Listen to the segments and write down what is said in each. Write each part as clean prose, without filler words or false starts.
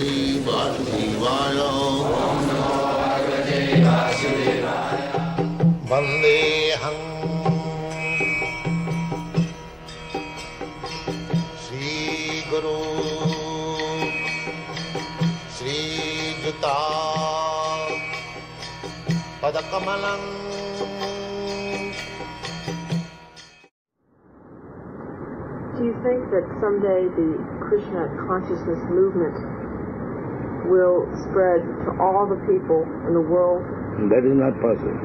Bhagavate Vasudevaya. Vandeham Sri Guru Sri Juta Padakamalang. Do you think that someday the Krishna consciousness movement will spread to all the people in the world? That is not possible.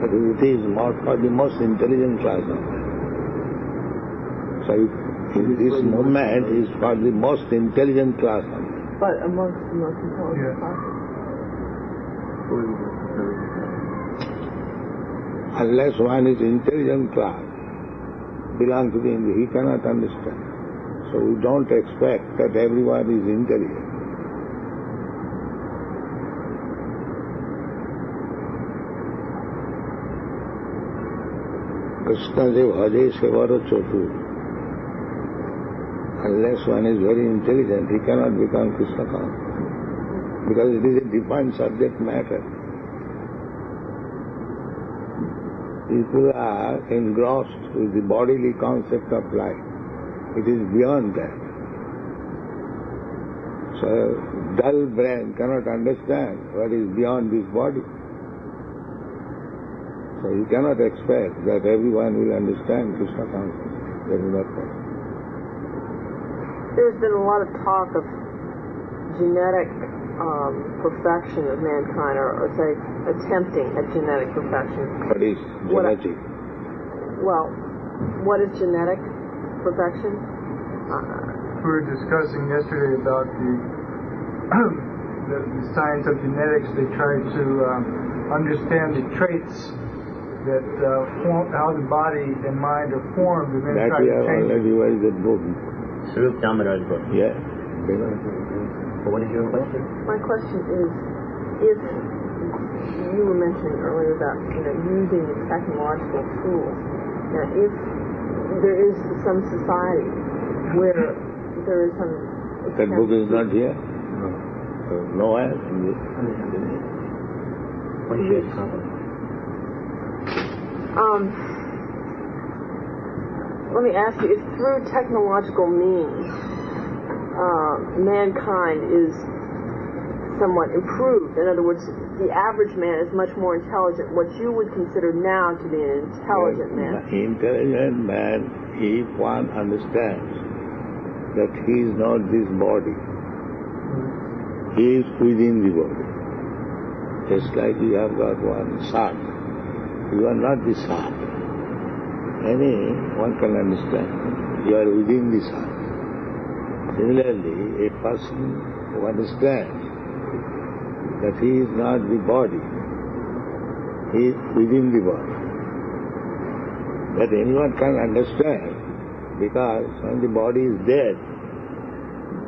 But it is more for the most intelligent class of men. So this movement is for the most intelligent class of men. But amongst the most intelligent classes? Unless one is intelligent class, belongs to the India, he cannot understand. So we don't expect that everyone is intelligent. Krishna says, Bhaje Sevaro Chotu. Unless one is very intelligent, he cannot become Krishna conscious. Because it is a defined subject matter. People are engrossed with the bodily concept of life. It is beyond that. So, dull brain cannot understand what is beyond this body. So, you cannot expect that everyone will understand Krishna consciousness. That is not possible. There's been a lot of talk of genetic perfection of mankind, or say, attempting at genetic perfection. What is genetic? Well, what is genetic perfection? We were discussing yesterday about the science of genetics. They try to understand the traits that form, how the body and mind are formed, and then that try we to have change already revised that book. Swarup Damodar's book. Yeah. But what is your question? My question is, if you were mentioning earlier about using technological tools, now if there is some society where there is some That book is not here? No. Nowhere in this. What is your problem? Let me ask you, if through technological means mankind is somewhat improved, in other words, the average man is much more intelligent, what you would consider now to be an intelligent man. Intelligent man, if one understands that he is not this body, he is within the body. Just like you have got one sun, you are not the sun. Anyone can understand you are within the sun. Similarly, a person who understands that he is not the body, he is within the body. That anyone can understand, because when the body is dead,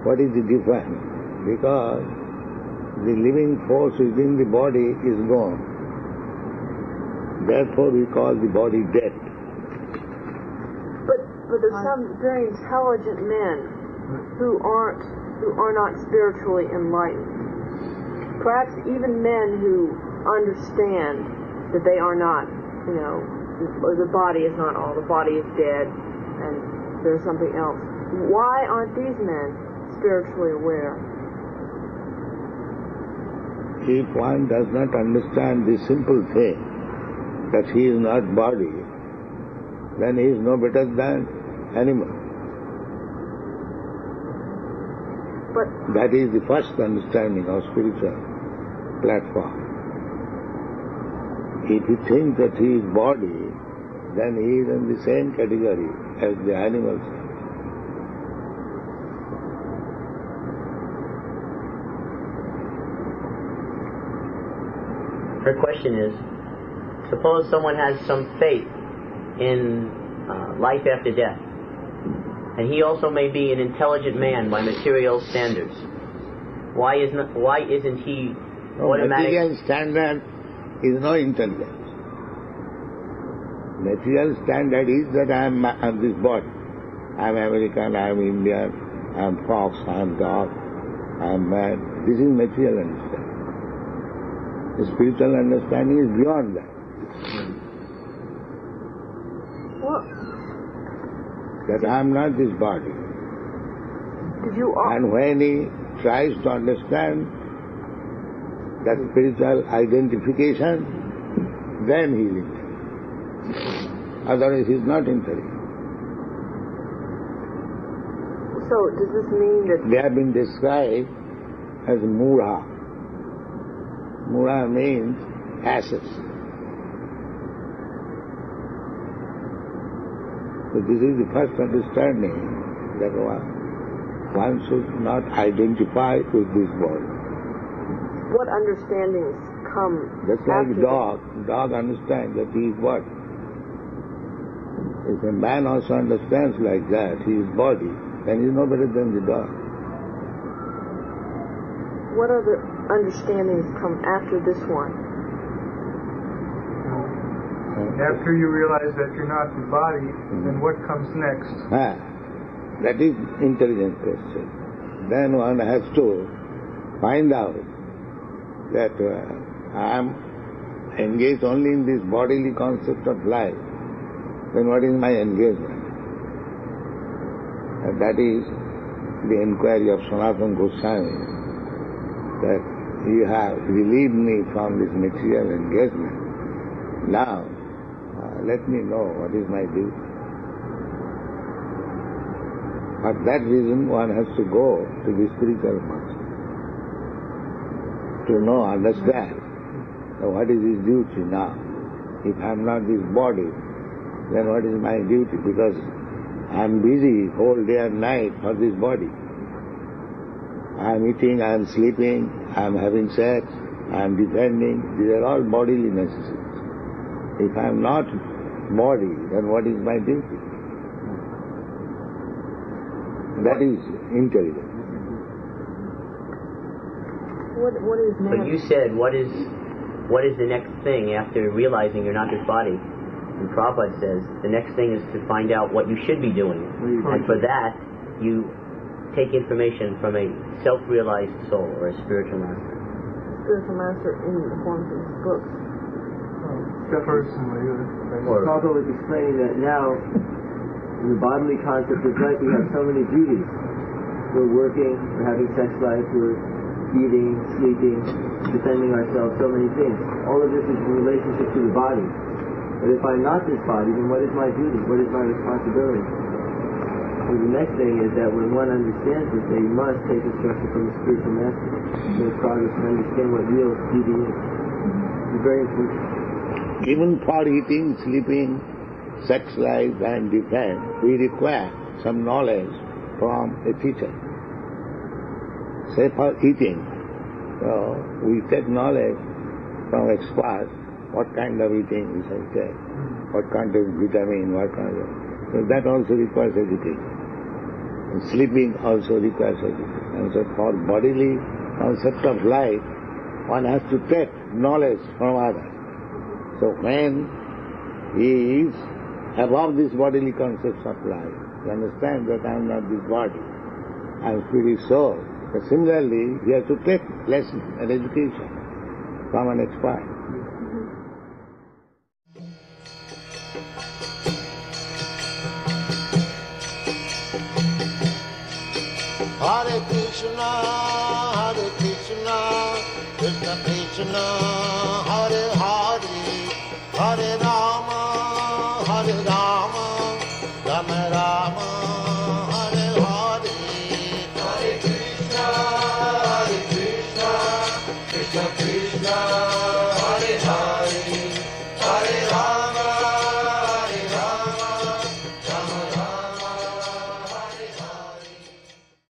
what is the difference? Because the living force within the body is gone. Therefore we call the body dead. But there's some very intelligent men who are not spiritually enlightened. Perhaps even men who understand that they are not, or the body is not all, the body is dead, and there's something else. Why aren't these men spiritually aware? If one does not understand this simple thing, that he is not body, then he is no better than animal. But that is the first understanding of spiritual platform. If you think that he is body, then he is in the same category as the animals. Her question is, suppose someone has some faith in life after death, and he also may be an intelligent man by material standards. Why isn't he automatic? Material standard is no intelligence. Material standard is that I am this body. I am American, I am Indian, I am fox, I am dog. I am mad. This is material understanding. The spiritual understanding is beyond that. Well, That I am not this body. did you And when he tries to understand that spiritual identification, then he will enter. Otherwise he is not entering. So does this mean that They have been described as mura. Mura means ashes. So this is the first understanding that one should not identify with this body. what understandings come Just like after dog. Dog understands that he is what? If a man also understands like that, he is body, then he is no better than the dog. What other understandings come after this one? After you realize that you're not the body, then what comes next? That is intelligent question. Then one has to find out that I am engaged only in this bodily concept of life. Then what is my engagement? And that is the inquiry of Sanatana Goswami, that you have relieved me from this material engagement. Now, let me know what is my duty. For that reason, one has to go to the spiritual master to know, understand what is his duty now. If I am not this body, then what is my duty? Because I am busy whole day and night for this body. I am eating, I am sleeping, I am having sex, I am defending. These are all bodily necessities. If I am not body, then what is my duty? That is intelligence. What is man? But you said, what is the next thing after realizing you're not this body? And Prabhupada says, the next thing is to find out what you should be doing. And for that, you take information from a self-realized soul or a spiritual master. Spiritual master in the forms of his books. Prabhupada was explaining that now, in the bodily concept of life, we have so many duties. We're working, we're having sex life, we're eating, sleeping, defending ourselves, so many things. All of this is in relationship to the body. But if I'm not this body, then what is my duty? What is my responsibility? So the next thing is that when one understands this, they must take instruction from the spiritual master to make progress and understand what real duty is. It's very important. Even for eating, sleeping, sex life and defense, we require some knowledge from a teacher. Say for eating, we take knowledge from experts, what kind of eating we shall take, what kind of vitamin, what kind of... So that also requires education. And sleeping also requires education. And so for bodily concept of life, one has to take knowledge from others. So when he is above this bodily concepts of life, he understands that I am not this body, I am spirit soul. But similarly, he has to take lessons and education from an expert. Hare Krishna, Krishna Krishna, Hare Hare, Hare Rama.